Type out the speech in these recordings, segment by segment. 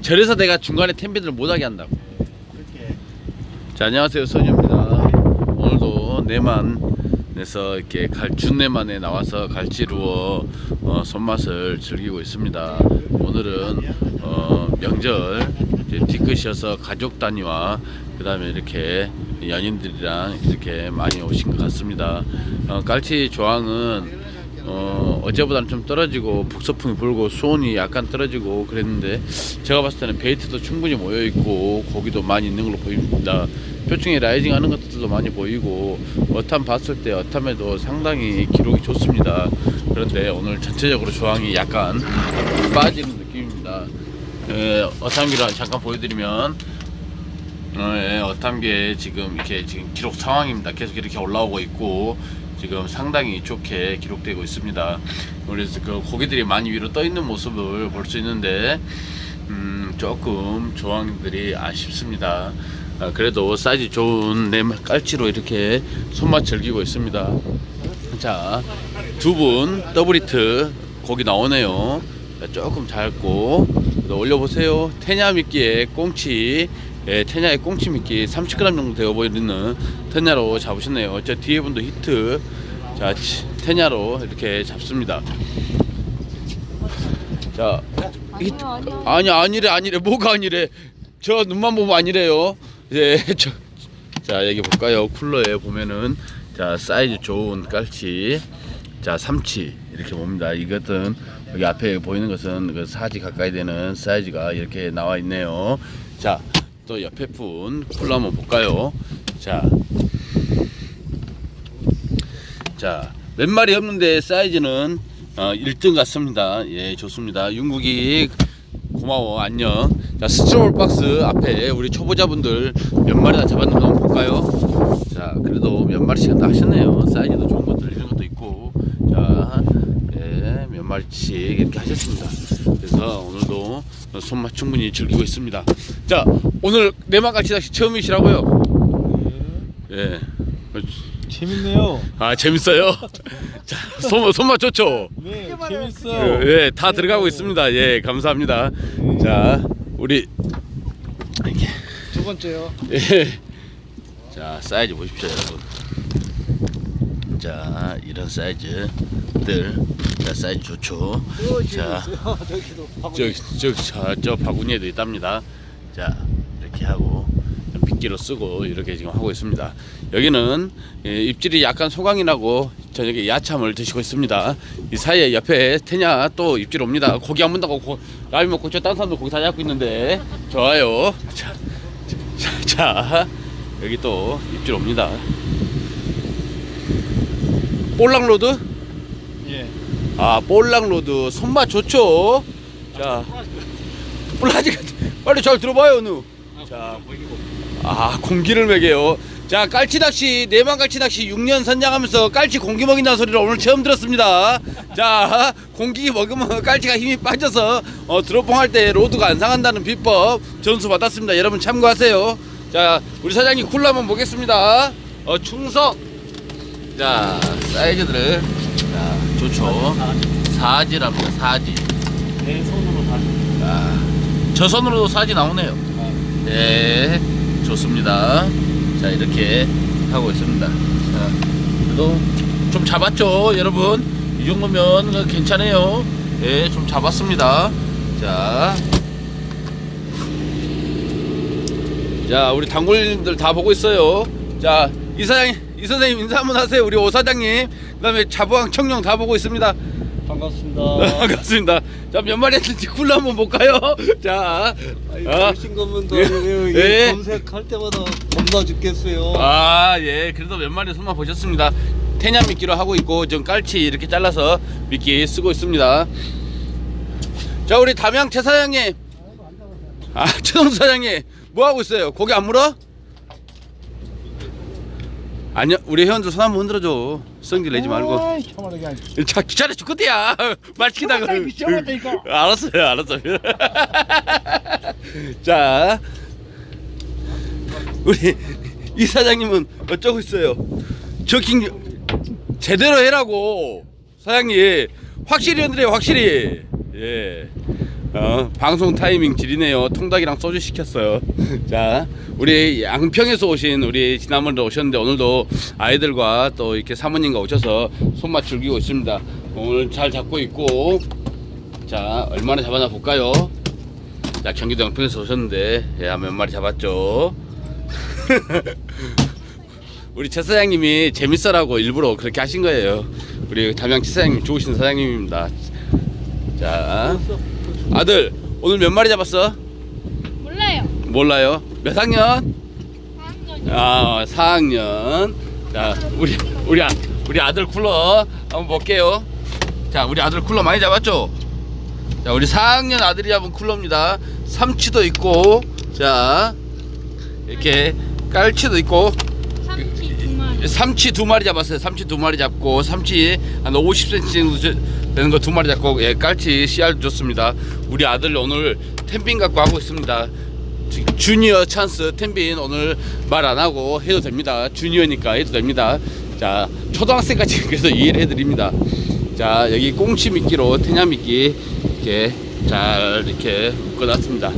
저래서 내가 중간에 템비들을 못하게 한다고. 그렇게. 자, 안녕하세요, 선유입니다. 오늘도 내만에서 이렇게 준내만에 나와서 갈치루어 손맛을 즐기고 있습니다. 오늘은 명절 뒤끝이어서 가족 단위와 그 다음에 이렇게 연인들이랑 이렇게 많이 오신 것 같습니다. 갈치 조항은 어제보다는 좀 떨어지고 북서풍이 불고 수온이 약간 떨어지고 그랬는데, 제가 봤을 때는 베이트도 충분히 모여있고 고기도 많이 있는 걸로 보입니다. 표층에 라이징 하는 것들도 많이 보이고, 어탐 봤을 때 어탐에도 상당히 기록이 좋습니다. 그런데 오늘 전체적으로 조항이 약간 빠지는 느낌입니다. 어탐기를 잠깐 보여드리면, 어탐기에 지금 기록 상황입니다. 계속 이렇게 올라오고 있고 지금 상당히 좋게 기록되고 있습니다. 그래서 그 고기들이 많이 위로 떠 있는 모습을 볼 수 있는데 조금 조항들이 아쉽습니다. 그래도 사이즈 좋은 깔치로 이렇게 손맛 즐기고 있습니다. 자, 두 분 더블 히트 고기 나오네요. 자, 조금 작고 올려보세요. 테냐 미끼에 꽁치, 테냐의 꽁치 미끼 30g 정도 되어 보이는 테냐로 잡으셨네요. 저 뒤에 분도 히트. 자, 테냐로 이렇게 잡습니다. 자, 히트. 아니래. 뭐가 아니래. 저 눈만 보면 아니래요. 자, 여기 볼까요? 쿨러에 보면은, 자, 사이즈 좋은 깔치, 자, 삼치 이렇게 봅니다. 이것은 여기 앞에 보이는 것은 그 사지 가까이 되는 사이즈가 이렇게 나와 있네요. 자, 또 옆에 분 쿨러 한번 볼까요? 자, 몇 마리 없는데 사이즈는 1등 같습니다. 예, 좋습니다. 윤국이 고마워, 안녕. 자, 스트로볼 박스 앞에 우리 초보자분들 몇 마리나 잡았는지 한번 볼까요? 자, 그래도 몇 마리씩 다 하셨네요. 사이즈도 좋은 것들 이런 것도 있고, 자, 예, 몇 마리씩 이렇게 하셨습니다. 그래서 오늘도 손맛 충분히 즐기고 있습니다. 자, 오늘 내막갈치 낚시 처음이시라고요? 예. 재밌네요. 아, 재밌어요? 자, 손맛 좋죠? 네, 재밌어요. 예, 다 들어가고 있습니다. 예, 감사합니다. 자, 우리 이렇게 두 번째요. 예. 자, 사이즈 보십시오, 여러분. 자, 이런 사이즈들. 자, 사이즈 좋죠. 자, 저 바구니에도 있답니다. 자, 이렇게 하고 미끼로 쓰고 이렇게 지금 하고 있습니다. 여기는 입질이 약간 소강이 나고 저녁에 야참을 드시고 있습니다. 이 사이에 옆에 테냐 또 입질 옵니다. 고기 안 문다고 라면 먹고 저 딴 사람도 고기 다 잡고 있는데 좋아요. 자, 여기 또 입질 옵니다. 볼락로드? 예. 아, 볼락로드 손맛 좋죠. 자, 볼라지 빨리 잘 들어봐요, 누. 자, 공기를 먹여요. 자, 깔치낚시, 내만깔치낚시 6년 선장하면서 깔치 공기 먹인다는 소리를 오늘 처음 들었습니다. 자, 공기 먹으면 깔치가 힘이 빠져서 드롭봉 할 때 로드가 안 상한다는 비법 전수 받았습니다. 여러분 참고하세요. 자, 우리 사장님 쿨러 한번 보겠습니다. 충석. 자, 사이즈들을, 자, 좋죠. 사지랍니다. 사지. 내 손으로 다. 저 손으로도 사지 나오네요. 네, 좋습니다. 자, 이렇게 하고 있습니다. 자, 그래도 좀 잡았죠, 여러분. 이 정도면 괜찮아요. 네, 좀 잡았습니다. 자, 우리 단골님들 다 보고 있어요. 자, 이 선생님 인사 한번 하세요. 우리 오 사장님, 그 다음에 자부왕 청룡 다 보고 있습니다. 반갑습니다. 반갑습니다. 자, 몇 마리 했는지 쿨러 한번 볼까요? 자, 보신 거면 검색할 때마다 겁나 죽겠어요. 아, 예, 그래도 몇 마리 손만 보셨습니다. 테냐 미끼로 하고 있고, 좀 깔치 이렇게 잘라서 미끼 쓰고 있습니다. 자, 우리 담양 최 사장님, 최동수 사장님, 뭐 하고 있어요? 고기 안 물어? 아니요, 우리 회원들 손 한번 흔들어줘. 성질 내지 말고. 자, 귀찮아 죽겠대야. 말 시키다가. 알았어요. 자, 우리 이 사장님은 어쩌고 있어요? 저킹 제대로 해라고. 사장님 확실히 흔들어요. 확실히. 예, 방송 타이밍 지리네요. 통닭이랑 소주 시켰어요. 자, 우리 양평에서 오신 우리 지난번에 오셨는데 오늘도 아이들과 또 이렇게 사모님과 오셔서 손맛 즐기고 있습니다. 오늘 잘 잡고 있고, 자, 얼마나 잡았나 볼까요? 자, 경기도 양평에서 오셨는데 몇 마리 잡았죠? 우리 최 사장님이 재밌어라고 일부러 그렇게 하신 거예요. 우리 담양 최 사장님 좋으신 사장님입니다. 자, 아들 오늘 몇 마리 잡았어? 몰라요. 몰라요. 몇 학년? 4학년이요. 아, 4학년. 자, 우리 아들 쿨러 한번 볼게요. 자, 우리 아들 쿨러 많이 잡았죠? 자, 우리 4학년 아들이 잡은 쿨러입니다. 삼치도 있고, 자, 이렇게 깔치도 있고, 삼치 2마리. 삼치 2마리 잡았어요. 삼치 2마리 잡고, 삼치 한 50cm 정도 되는 거 2마리 잡고, 예, 깔치 씨알 줬습니다. 우리 아들 오늘 텐빈 갖고 하고 있습니다. 주니어 찬스 텐빈 오늘 말 안 하고 해도 됩니다. 주니어니까 해도 됩니다. 자, 초등학생까지 그래서 이해를 해드립니다. 자, 여기 꽁치 미끼로 테냐 미끼 이렇게 잘 이렇게 묶어놨습니다.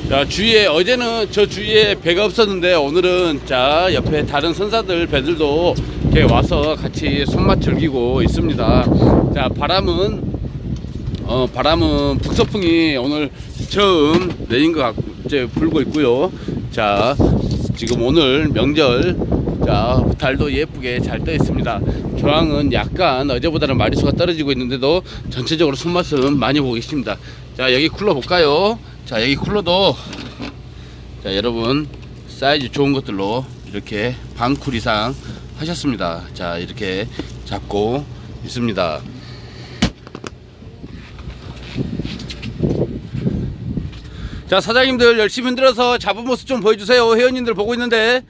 자, 주위에 어제는 저 주위에 배가 없었는데 오늘은 자 옆에 다른 선사들 배들도 이렇게 와서 같이 손맛 즐기고 있습니다. 자, 바람은 북서풍이 오늘 처음 내린 것 같고 이제 불고 있고요. 자, 지금 오늘 명절, 자, 달도 예쁘게 잘 떠 있습니다. 조항은 약간 어제보다는 마리수가 떨어지고 있는데도 전체적으로 손맛은 많이 보고 계십니다. 자, 여기 쿨러 볼까요? 자, 여기 쿨러도 자, 여러분 사이즈 좋은 것들로 이렇게 반쿨 이상 하셨습니다. 자, 이렇게 잡고 있습니다. 자, 사장님들 열심히 흔들어서 잡은 모습 좀 보여주세요. 회원님들 보고 있는데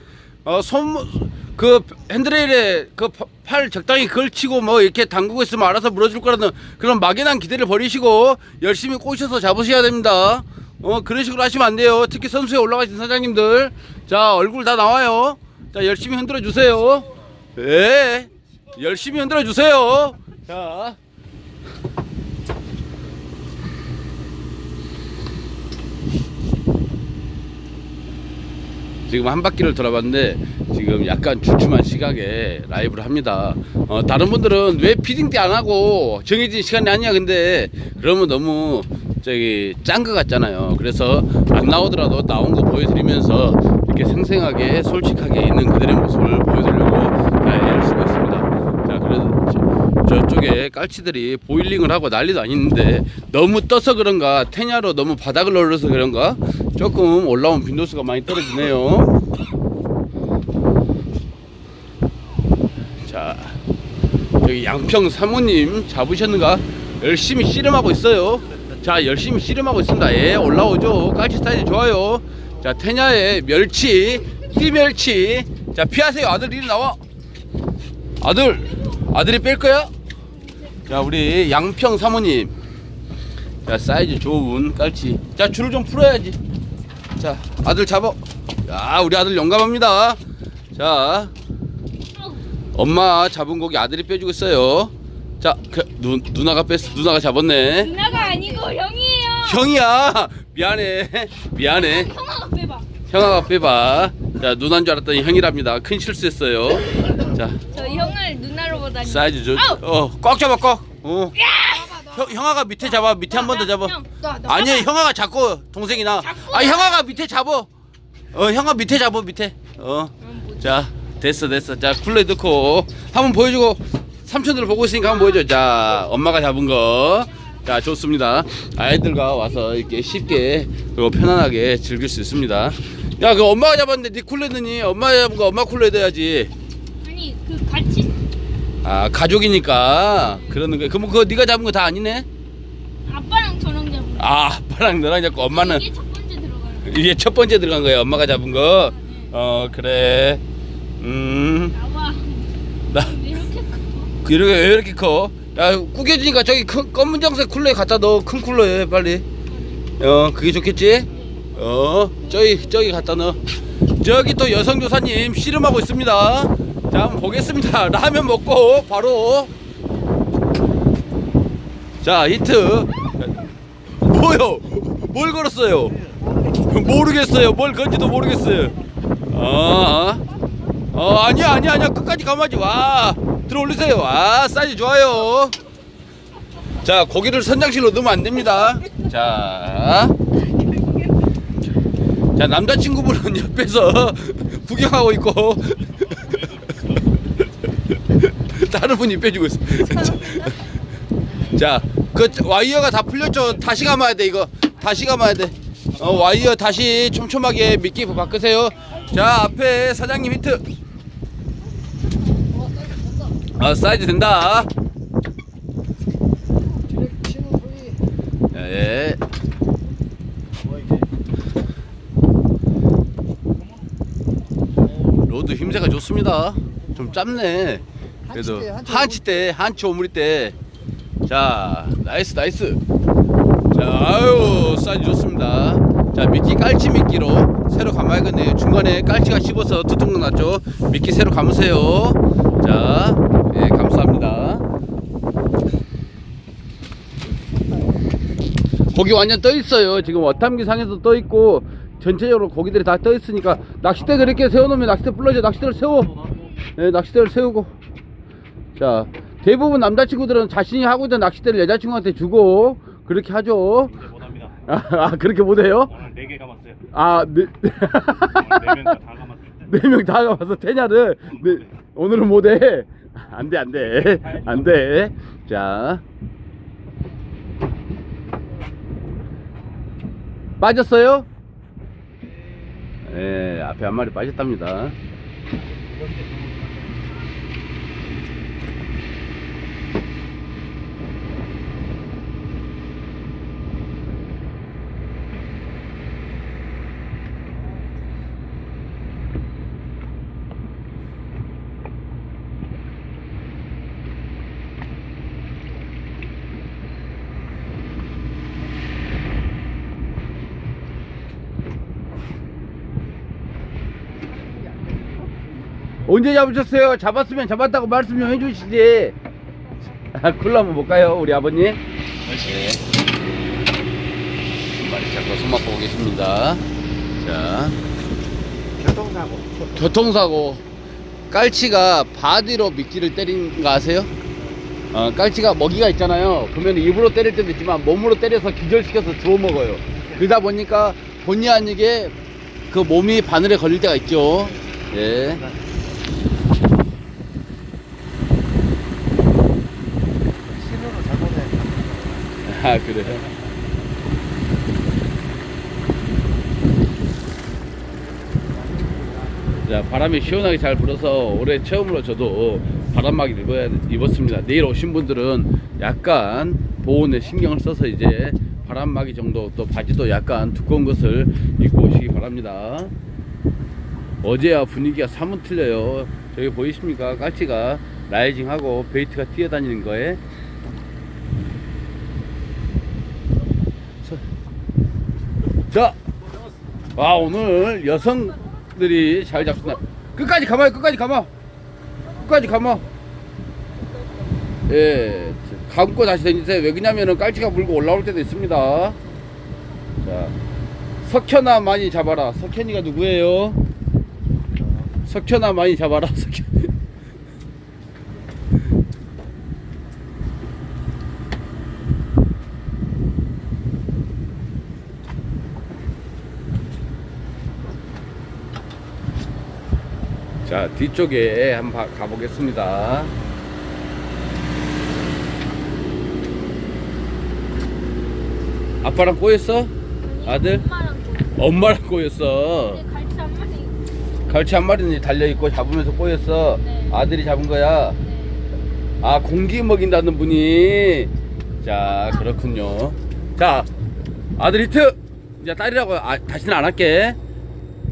그 핸드레일에 그 팔 적당히 걸치고 뭐 이렇게 담그고 있으면 알아서 물어줄 거라는 그런 막연한 기대를 버리시고 열심히 꼬셔서 잡으셔야 됩니다. 그런 식으로 하시면 안 돼요. 특히 선수에 올라가신 사장님들, 자, 얼굴 다 나와요. 자, 열심히 흔들어 주세요. 네, 열심히 흔들어 주세요. 자, 지금 한 바퀴를 돌아봤는데 지금 약간 주춤한 시각에 라이브를 합니다. 다른 분들은 왜 피딩 때 안 하고 정해진 시간이 아니야, 근데 그러면 너무 저기 짠 거 같잖아요. 그래서 안 나오더라도 나온 거 보여드리면서 이렇게 생생하게 솔직하게 있는 그들의 모습을 보여드리려고 애를 쓰고 있습니다. 자, 그래도 저쪽에 깔치들이 보일링을 하고 난리도 아닌데 너무 떠서 그런가, 테냐로 너무 바닥을 눌러서 그런가 조금 올라온 빈도수가 많이 떨어지네요. 자, 여기 양평 사모님 잡으셨는가? 열심히 씨름하고 있어요. 자, 열심히 씨름하고 있습니다. 예, 올라오죠. 깔치 사이즈 좋아요. 자, 테냐에 멸치, 띠멸치. 자, 피하세요. 아들 이리 나와. 아들이 뺄 거야? 자, 우리 양평 사모님. 자, 사이즈 좋은 깔치. 자, 줄을 좀 풀어야지. 자, 아들 잡아. 야, 우리 아들 용감합니다. 자, 엄마 잡은 고기 아들이 빼주고 있어요. 자, 누나가 뺐어. 누나가 잡았네. 누나가 아니고 형이에요. 형이야. 미안해. 형아가 빼봐. 형아가 빼봐. 자, 누나인 줄 알았더니 형이랍니다. 큰 실수했어요. 자, 저 형을 누나로 보다니. 사이즈 꽉 잡아, 꽉. 형아가 밑에 잡아. 밑에 한 번 더 잡아. 아니야, 형아가 잡고 동생이 나. 아, 형아가 밑에 잡어. 형아 밑에 잡어, 밑에. 자, 됐어. 자, 쿨러에 넣고 한번 보여주고, 삼촌들 보고 있으니까 한번 보여줘. 자, 엄마가 잡은 거. 자, 좋습니다. 아이들과 와서 이렇게 쉽게 그리고 편안하게 즐길 수 있습니다. 야, 그 엄마가 잡았는데 네 쿨러에 넣니? 엄마가 잡은 거 엄마 쿨러에 넣어야지. 아니, 그 같이. 아, 가족이니까 그러는 거야. 그럼 그거 네가 잡은 거 다 아니네? 아빠랑 저랑 잡은 거. 아, 아빠랑 너랑 잡고 엄마는 이게 첫 번째 들어가는 거. 이게 첫 번째 들어간 거야. 엄마가 잡은 거. 그래. 나와. 나 왜 이렇게 이렇게 커? 커? 야, 구겨지니까 저기 검은 정색 쿨러에 갖다 넣어. 큰 쿨러에 빨리. 그게 좋겠지? 저기 갖다 넣어. 저기 또 여성조사님 씨름하고 있습니다. 자, 한번 보겠습니다. 라면 먹고 바로. 자, 히트. 뭐요? 뭘 걸었어요? 모르겠어요. 뭘 건지도 모르겠어요. 아니야. 끝까지 감아지. 와, 들어 올리세요. 사이즈 좋아요. 자, 고기를 선장실로 넣으면 안 됩니다. 자, 남자친구분은 옆에서 구경하고 있고, 다른 분이 빼주고 있어. 자, 그 와이어가 다 풀렸죠? 다시 감아야 돼, 이거. 다시 감아야 돼. 와이어 다시 촘촘하게 미끼 바꾸세요. 자, 앞에 사장님 히트. 사이즈 된다. 예. 로드 힘새가 좋습니다. 좀 짧네. 그래도 한치 오므리 때. 자, 나이스. 자, 아유, 사이즈 좋습니다. 자, 미끼 깔치 미끼로 새로 감아야겠네요. 중간에 깔치가 씹어서 두통도 났죠. 미끼 새로 감으세요. 자, 예, 감사합니다. 고기 완전 떠 있어요. 지금 어탐기 상에서 떠 있고 전체적으로 고기들이 다 떠 있으니까 낚싯대 그렇게 세워놓으면 낚싯대 불러줘. 낚싯대를 세워. 네, 낚싯대를 세우고. 자, 대부분 남자친구들은 자신이 하고 있던 낚싯대를 여자친구한테 주고 그렇게 하죠. 못합니다. 그렇게 못해요? 오늘 4개 감았어요. 네. 오늘 4명 다 감았어요. 4명 다 가서 태냐를 오늘은 못해. 안돼. 자, 빠졌어요? 예, 앞에 한 마리 빠졌답니다. 언제 잡으셨어요? 잡았으면 잡았다고 말씀 좀 해주시지. 쿨러 한번 볼까요, 우리 아버님? 네. 한 마리 잡고 손 맛보고 계십니다. 자, 교통사고. 깔치가 바디로 미끼를 때린 거 아세요? 깔치가 먹이가 있잖아요. 그러면 입으로 때릴 때도 있지만 몸으로 때려서 기절시켜서 주워 먹어요. 그러다 보니까 본의 아니게 그 몸이 바늘에 걸릴 때가 있죠. 예. 그래요? 자, 바람이 시원하게 잘 불어서 올해 처음으로 저도 바람막이를 입었습니다. 내일 오신 분들은 약간 보온에 신경을 써서 이제 바람막이 정도, 또 바지도 약간 두꺼운 것을 입고 오시기 바랍니다. 어제와 분위기가 사뭇 틀려요. 저기 보이십니까? 깔치가 라이징하고 베이트가 뛰어다니는 거에. 자, 오늘 여성들이 잘 잡습니다. 끝까지 감아요. 끝까지 감아. 예, 감고 다시 던지세요. 왜 그러냐면은 깔치가 물고 올라올 때도 있습니다. 자, 석현아 많이 잡아라. 석현이가 누구예요? 석현아 많이 잡아라. 석현. 자, 뒤쪽에 한번 가보겠습니다. 아빠랑 꼬였어? 아들? 엄마랑 꼬였어. 근데 갈치 한 마리. 갈치 한 마리는 달려있고 잡으면서 꼬였어. 네. 아들이 잡은 거야. 네. 공기 먹인다는 분이. 자, 그렇군요. 자, 아들 히트. 이제 딸이라고 다시는 안 할게.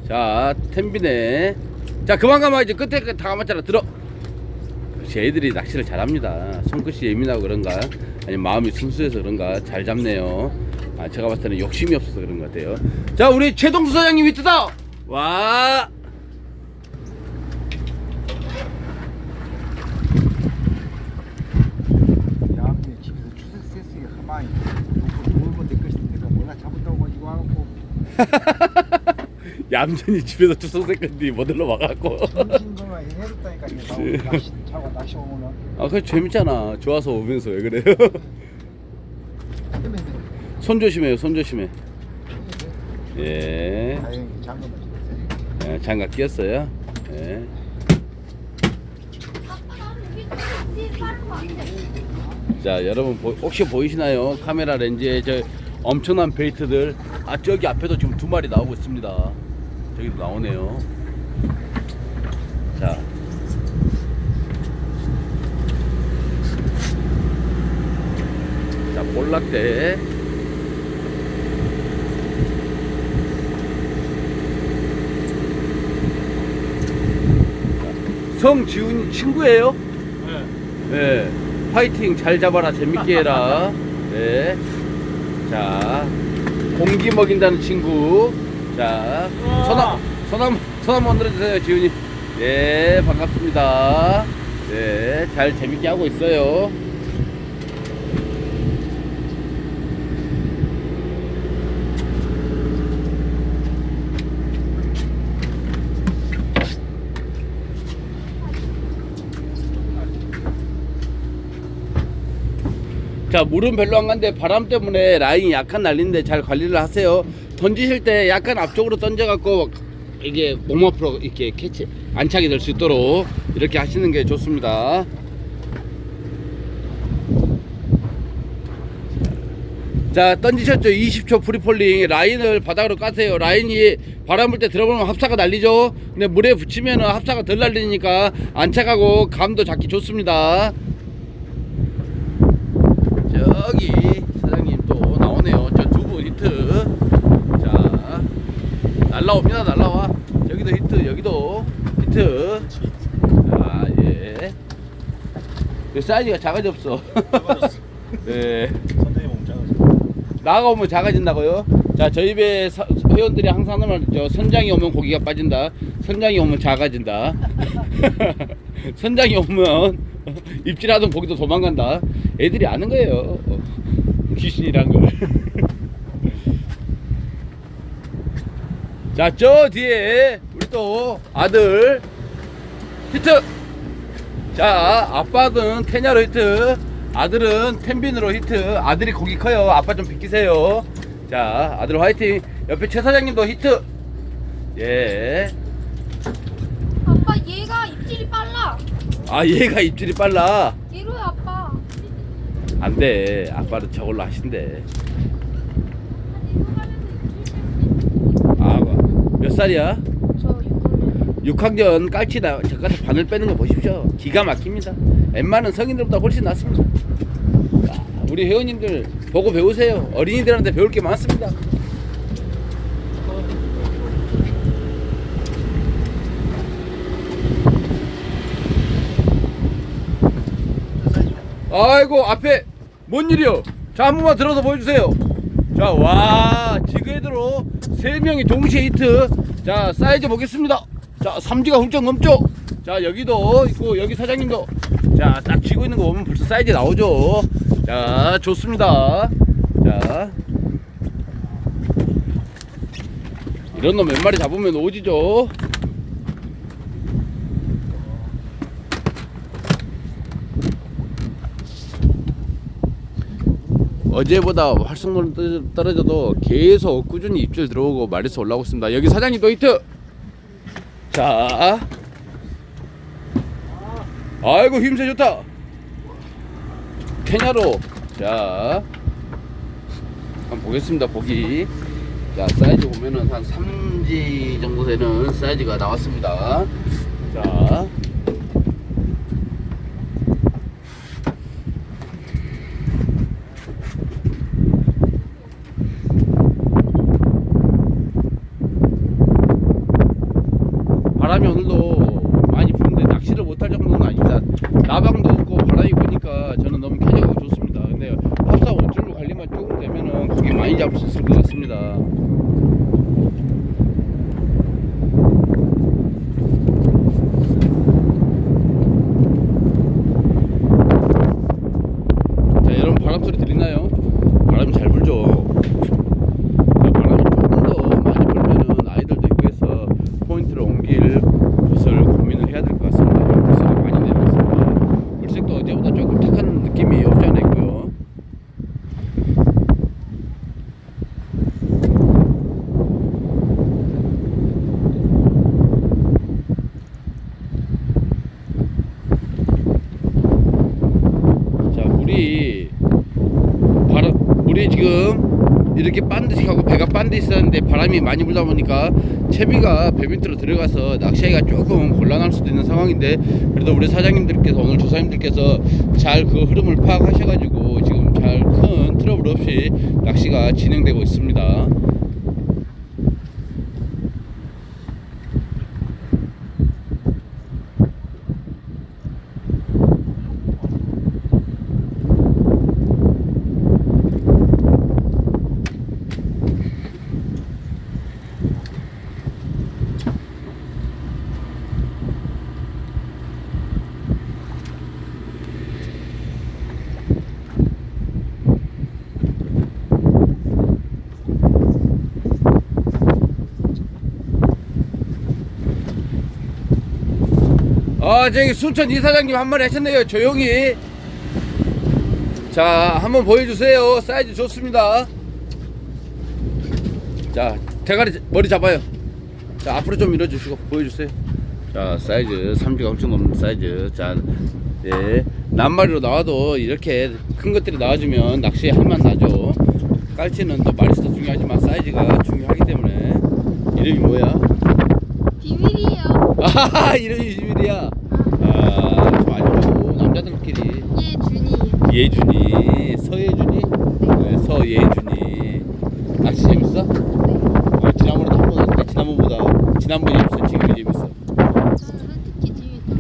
자, 템비네. 자, 그만 감아. 이제 끝에 다 감았잖아. 들어. 역시 애들이 낚시를 잘합니다. 손끝이 예민하고 그런가, 아니면 마음이 순수해서 그런가 잘 잡네요. 제가 봤을 때는 욕심이 없어서 그런 것 같아요. 자, 우리 최동수 사장님 히트다. 와. 집에서 추석 세수가 가만히 누울 건데 것인데 얌전히 집에서 추석색 건데 뭐들러 와갖고. 정신동안 해줬다니까 이게 낚시 차고 낚시 오면은 아, 그래 재밌잖아. 좋아서 오면서 왜 그래요? 힘이 손 조심해요. 손 조심해. 예. 다행히 장갑을 줬어요. 예, 장갑 끼었어요. 예. 자, 여러분 혹시 보이시나요? 카메라 렌즈에 저 엄청난 베이트들. 아, 저기 앞에도 지금 2마리 나오고 있습니다. 저기도 나오네요. 자. 자, 볼락대. 성지훈 친구예요? 네. 네. 파이팅 잘 잡아라 재밌게 해라. 네. 자, 공기 먹인다는 친구. 자, 손 한번 들어주세요 지훈이. 네, 반갑습니다. 네, 잘 재밌게 하고 있어요. 자, 물은 별로 안 간데 바람 때문에 라인이 약간 날리는데 잘 관리를 하세요. 던지실 때 약간 앞쪽으로 던져갖고 이게 몸 앞으로 이렇게 캐치 안착이 될 수 있도록 이렇게 하시는 게 좋습니다. 자, 던지셨죠? 20초 프리폴링. 라인을 바닥으로 까세요. 라인이 바람 불 때 들어보면 합사가 날리죠. 근데 물에 붙이면 합사가 덜 날리니까 안착하고 감도 잡기 좋습니다. 저기 사장님 또 나오네요. 저 두 분 히트. 자, 날라옵니다. 날라와. 여기도 히트. 여기도 히트. 자, 예. 그 사이즈가 작아졌어. 네. 선생님 몸 작아서. 나가오면 작아진다고요? 자, 저희 배 회원들이 항상 하는 말이죠. 선장이 오면 고기가 빠진다. 선장이 오면 작아진다. 선장이 오면 입질하던 고기도 도망간다. 애들이 아는 거예요. 귀신이란 걸. 자, 저 뒤에 우리 또 아들 히트. 자, 아빠는 테냐로 히트, 아들은 텐빈으로 히트. 아들이 고기 커요. 아빠 좀 비키세요. 자, 아들 화이팅. 옆에 최 사장님도 히트. 예. 아빠 얘가 입질이 빨라. 아, 얘가 입질이 빨라. 얘로야 아빠. 안돼. 아빠는 저걸로 하신대. 아, 몇 살이야? 저 6학년. 6학년 깔치다 저까지 바늘 빼는 거 보십시오. 기가 막힙니다. 웬만한 성인들보다 훨씬 낫습니다. 아, 우리 회원님들 보고 배우세요. 어린이들한테 배울 게 많습니다. 아이고, 앞에 뭔 일이요? 자, 한 번만 들어서 보여주세요. 자, 와, 지그헤드로 3명이 동시에 히트. 자, 사이즈 보겠습니다. 자, 3G가 훌쩍 넘죠? 자, 여기도 있고 여기 사장님도. 자, 딱 쥐고 있는 거 보면 벌써 사이즈 나오죠. 자, 좋습니다. 자, 이런 놈 몇 마리 잡으면 오지죠. 어제보다 활성도는 떨어져도 계속 꾸준히 입질 들어오고 마리수 올라오고 있습니다. 여기 사장님 또 히트. 자, 아이고 힘세 좋다. 케냐로. 자, 한번 보겠습니다. 보기. 자, 사이즈 보면은 한 3G 정도 되는 사이즈가 나왔습니다. 자, 바람이 오늘도 많이 부는데 낚시를 못할 정도는 아닙니다. 나방도 없고 바람이 부니까 저는 너무 쾌적하고 좋습니다. 근데 합사 원줄로 관리만 조금 되면은 고기 많이 잡을 수 있을 것 같습니다. 지금 이렇게 반드시하고 배가 반드시 있었는데 바람이 많이 불다 보니까 채비가 배 밑으로 들어가서 낚시하기가 조금 곤란할 수도 있는 상황인데, 그래도 우리 사장님들께서 오늘 조사님들께서 잘 그 흐름을 파악하셔가지고 지금 잘 큰 트러블 없이 낚시가 진행되고 있습니다. 저기 순천 이사장님 한 마리 하셨네요. 조용히. 자, 한번 보여주세요. 사이즈 좋습니다. 자, 대가리 머리 잡아요. 자, 앞으로 좀 밀어주시고 보여주세요. 자, 사이즈 3G가 훌쩍 넘는 사이즈. 자, 네, 낱마리로 나와도 이렇게 큰 것들이 나와주면 낚시에 할만 나죠. 깔치는 또 마리수도 중요하지만 사이즈가 중요하기 때문에. 이름이 뭐야? 비밀이에요. 아하하, 이름이 비밀이야. 아, 좀 알려줘. 남자들끼리. 예준이, 서예준이, 네, 서예준이. 낚시 재밌어? 네. 지난번에도 한 번 왔는데 지난번이 재밌어, 지금이 재밌어.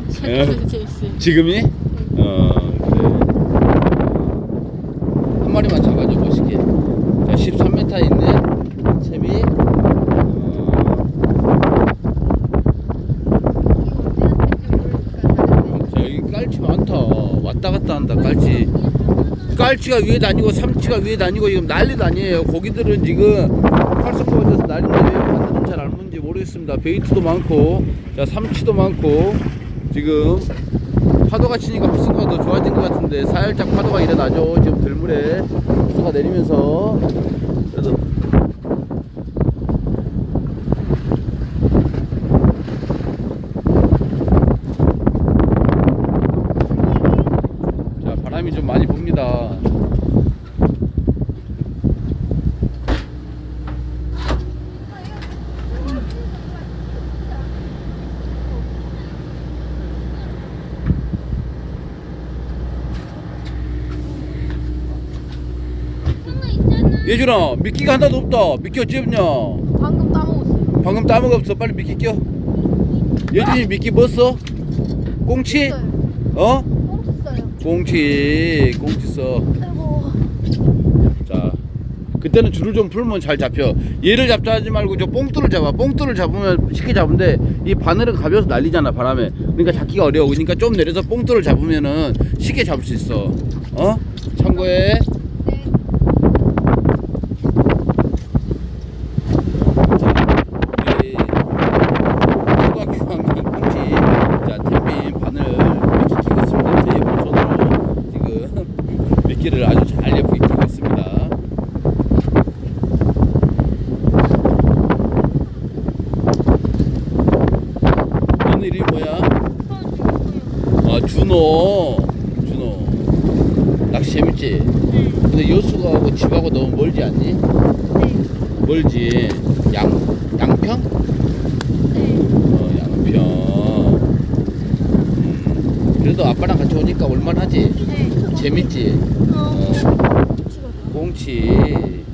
솔직히 재밌어요. 지금이? 그래. 한 마리만 잡아줘, 멋있게. 자, 13m 있네, 채비. 자, 여기 깔치 많다. 왔다 갔다 한다, 깔치. 깔치가 위에 다니고 삼치가 위에 다니고 지금 난리도 아니에요. 고기들은 지금 활성도가 돼서 난리인데 왜 바늘은 잘 안 문지 모르겠습니다. 베이트도 많고, 자, 삼치도 많고. 지금 파도가 치니까 활성도가 더 좋아진 것 같은데 살짝 파도가 일어나죠. 지금 들물에 수가 내리면서. 그래도 자, 바람이 좀 많이 붑니다. 예준아, 미끼가 하나도 없다. 미끼 어찌 없냐? 방금 따먹었어요. 방금 따먹었어. 빨리 미끼 껴. 예준이 미끼 뭐 써? 꽁치? 없어요. 어? 없어요. 꽁치 써. 아이고. 자, 그때는 줄을 좀 풀면 잘 잡혀. 얘를 잡자 하지 말고 저 뽕돌을 잡아. 뽕돌을 잡으면 쉽게 잡은데 이 바늘은 가벼워서 날리잖아, 바람에. 그러니까 잡기가 어려워. 그러니까 좀 내려서 뽕돌을 잡으면은 쉽게 잡을 수 있어. 어? 참고해. 미끼를 아주 잘 예쁘게 끼고 있습니다. 너는 이름이 뭐야? 준호. 낚시 재밌지? 네. 근데 여수하고 집하고 너무 멀지 않니? 네. 멀지. 양평? 네. 양평. 그래도 아빠랑 같이 오니까 올만하지? 네. 재밌지? 꽁치.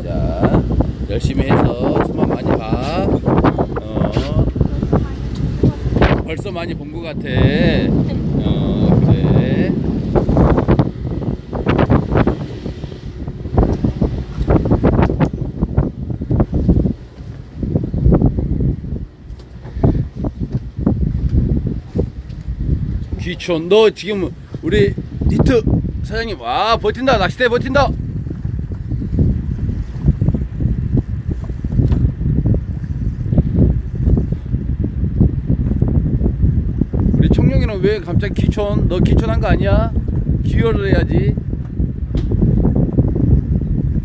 자, 열심히 해서 수만 많이 봐. 벌써 많이 본 것 같아. 그래. 귀촌, 너 지금 우리 니트 사장님, 와, 버틴다. 낚시대 버틴다. 우리 청룡이는 왜 갑자기 귀촌? 너 귀촌한 거 아니야? 기여를 해야지.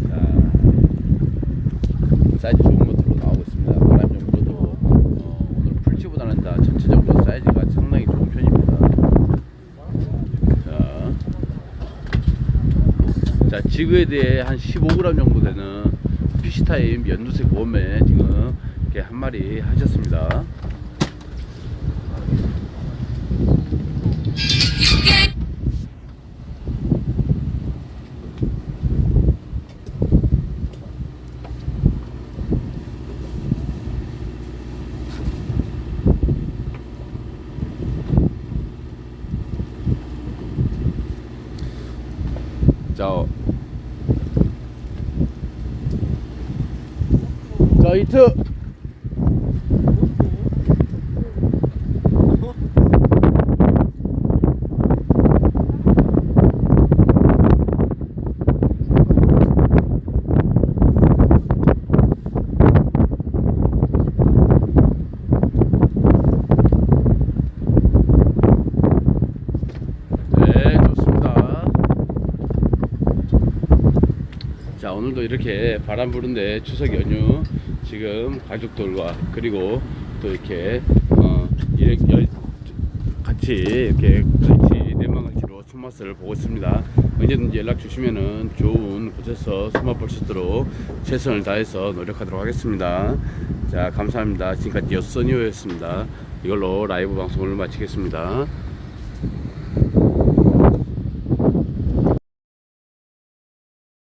자, 사이즈 좋은 것들로 나오고 있습니다. 바람 좀 불어도 오늘 풀치보다는 다 전체적으로 사이즈가 상당히 좋은 편입니다. 자, 지그에 대해 한 15g 정도 되는 피시타임 연두색 웜에 지금 이렇게 한 마리 하셨습니다. 자, 히트! 네, 좋습니다. 자, 오늘도 이렇게 바람 부는데 추석 연휴 지금 가족들과 그리고 또 이렇게 같이 이렇게 갈치 내만갈치로 손맛을 보고 있습니다. 언제든지 연락 주시면은 좋은 곳에서 손맛 볼 수 있도록 최선을 다해서 노력하도록 하겠습니다. 자, 감사합니다. 지금까지 여선이오였습니다. 이걸로 라이브 방송을 마치겠습니다.